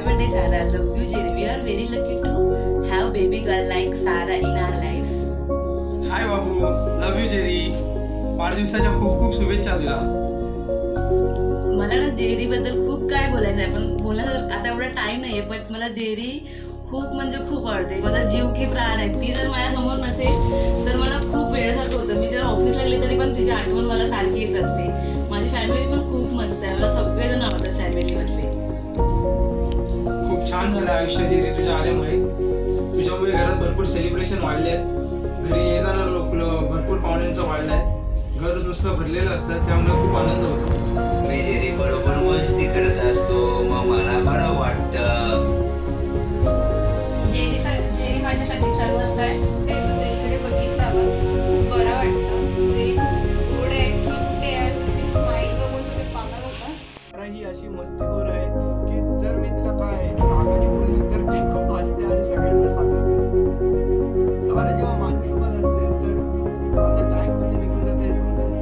Happy birthday, Sarah. Love you, Jerry. We are very lucky to have baby girl like Sarah in our life. High Babu, love you Jerry. वाढदिवसाच्या खूप खूप शुभेच्छा तुला. मला ना Jerry बद्दल खूप काय बोलायचं आहे, पण बोलायला आता एवढा टाइम नाहीये. पण मला जेरी खूप म्हणजे खूप आवडते. माझा जीव की प्राण आहे. ती जर माझ्यासमोर नसेल तर मला खूप वेळसारखं होतं. मी जर ऑफिसला गेले तरी पण तिची आठवण मला सारखी येत असते. माझी फॅमिली पण खूप मस्त आहे. मला सगळेजण आवडतात फॅमिलीमधले. खूप छान झालं आयुष्य जेरी तुझ्या आल्यामुळे. तुझ्यामुळे घरात भरपूर सेलिब्रेशन वाढले आहेत. घरी ये जाणार लोक भरपूर पाहुण्यांचं वाढलं आहे. घर नुसतं भरलेलं असतं, त्यामुळे खूप आनंद होतो. मी जेरी बरोबर मस्ती करत असतो, मग मला बरं वाटतं. जेरी माझ्यासाठी सर्वच आहे. ते तुझ्या इकडे बघितल्यावर खूप बरं वाटतं. जेरी खूप गोड आहे, क्यूट आहे. तिची स्माईल बघून तुझे पागल होता. ही अशी मस्तीखोर आहे की जर मी तिला काय रागाने बोलली तर ती खूप हसते आणि सगळ्यांनाच हसवते. सारा जेव्हा माझ्यासोबत असते तर माझा टाइम कधी निघून जाते हे समजत नाही.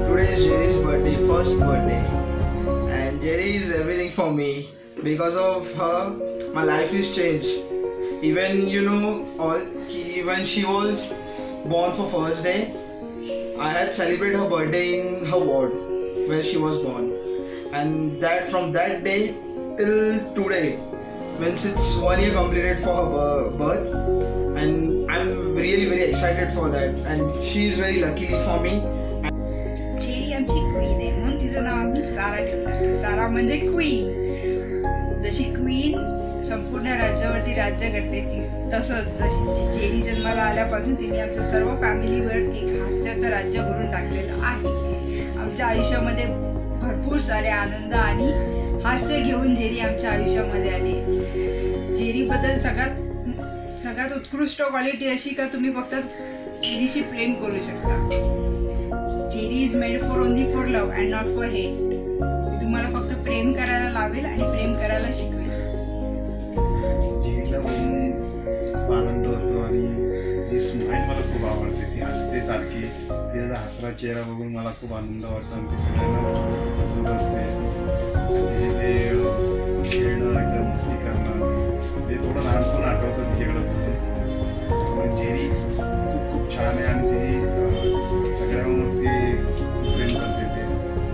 Today is Jerry's birthday, first birthday, and Jerry is everything for me. Because of her, my life is changed. Even when she was born for first day, I had celebrated her birthday in her ward where she was born, and that from that day till today, means it's 1 year completed for her birth, and I'm really very excited for that, and she is very lucky for me. Jerry आमची queen आहे म्हणून तिचं नाव आम्ही सारा ठेवलं. सारा म्हणजे queen. जशी queen संपूर्ण राज्यावरती राज्य करते तसंच जशी जेरी जन्माला आल्यापासून तिने आमच्या सर्व फॅमिलीवर एक हास्याचं राज्य करून टाकलेलं आहे. आमच्या आयुष्यामध्ये भरपूर सारे आनंद आणि हास्य घेऊन जेरी आमच्या आयुष्यामध्ये आली. जेरीबद्दल सगळ्यात उत्कृष्ट क्वालिटी अशी का तुम्ही फक्त जेरीशी प्रेम करू शकता. Jerry is made for only for love and not for hate. मी तुम्हाला फक्त प्रेम करायला लावेल आणि प्रेम करायला शिकवेल. जेरीला बघून खूप आनंद होतो आणि जी स्माईल मला खूप आवडते. ती हसते सारखी. तिचा हसरा चेहरा बघून मला खूप आनंद वाटतो आणि ती सगळ्यांना हसवत असते. ते खेळणं एकदम मस्ती करणं ते थोडं लहानपण आठवतं तिच्याकडे बघून. त्यामुळे जेरी खूप छान आहे आणि ती सगळ्यांवर ते प्रेम करते. ते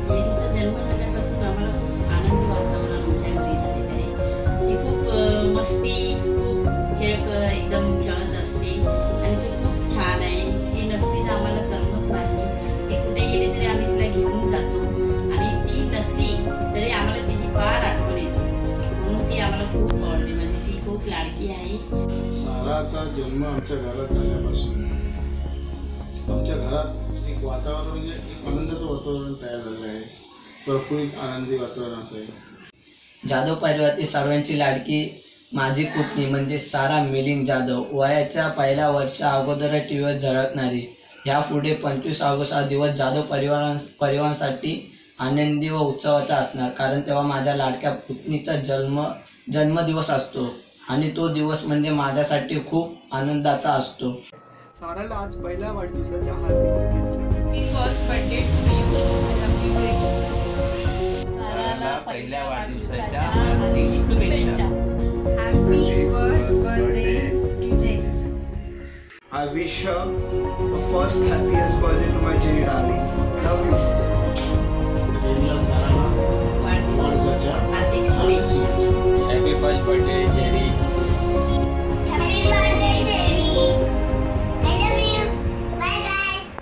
जेरीचा जन्म झाल्यापासून आम्हाला खूप आनंदी वातावरण आमच्या घरी झालेलं आहे. ती खूप मस्ती खूप एकदम खेळत असते आणि ती खूप छान आहे. ती नसली तर आम्हाला करमत नाही. ती कुठे गेली तरी आम्ही तिला घेऊन जातो आणि ती नसली तरी आम्हाला तिची फार आठवण येते. म्हणून ती आम्हाला खूप आवडते. म्हणजे ती खूप लाडकी आहे. साराचा जन्म आमच्या घरात झाल्यापासून आमच्या घरात एक वातावरण म्हणजे एक आनंदाचं वातावरण तयार झालं आहे. प्रफुल्लित आनंदी वातावरण असं आहे. जाधव परिवारातील सर्वांची लाडकी माझी पुतणी म्हणजे सारा मिलिंद जाधव. वयाच्या पहिल्या वर्षा अगोदर टीव्हीवर झळकणारी. यापुढे 25 ऑगस्ट हा दिवस जाधव परिवारासाठी आनंदी व उत्सवाचा असणार. कारण तेव्हा माझ्या लाडक्या पुतणीचा जन्मदिवस असतो आणि तो दिवस म्हणजे माझ्यासाठी खूप आनंदाचा असतो. साराला आज पहिल्या वाढदिवसाच्या हार्दिक शुभेच्छा. Happy first birthday to you. I love you Jerry. साराला पहिल्या वाढदिवसाच्या हार्दिक शुभेच्छा. Happy first birthday to Jerry. I wish her the first happiest birthday to my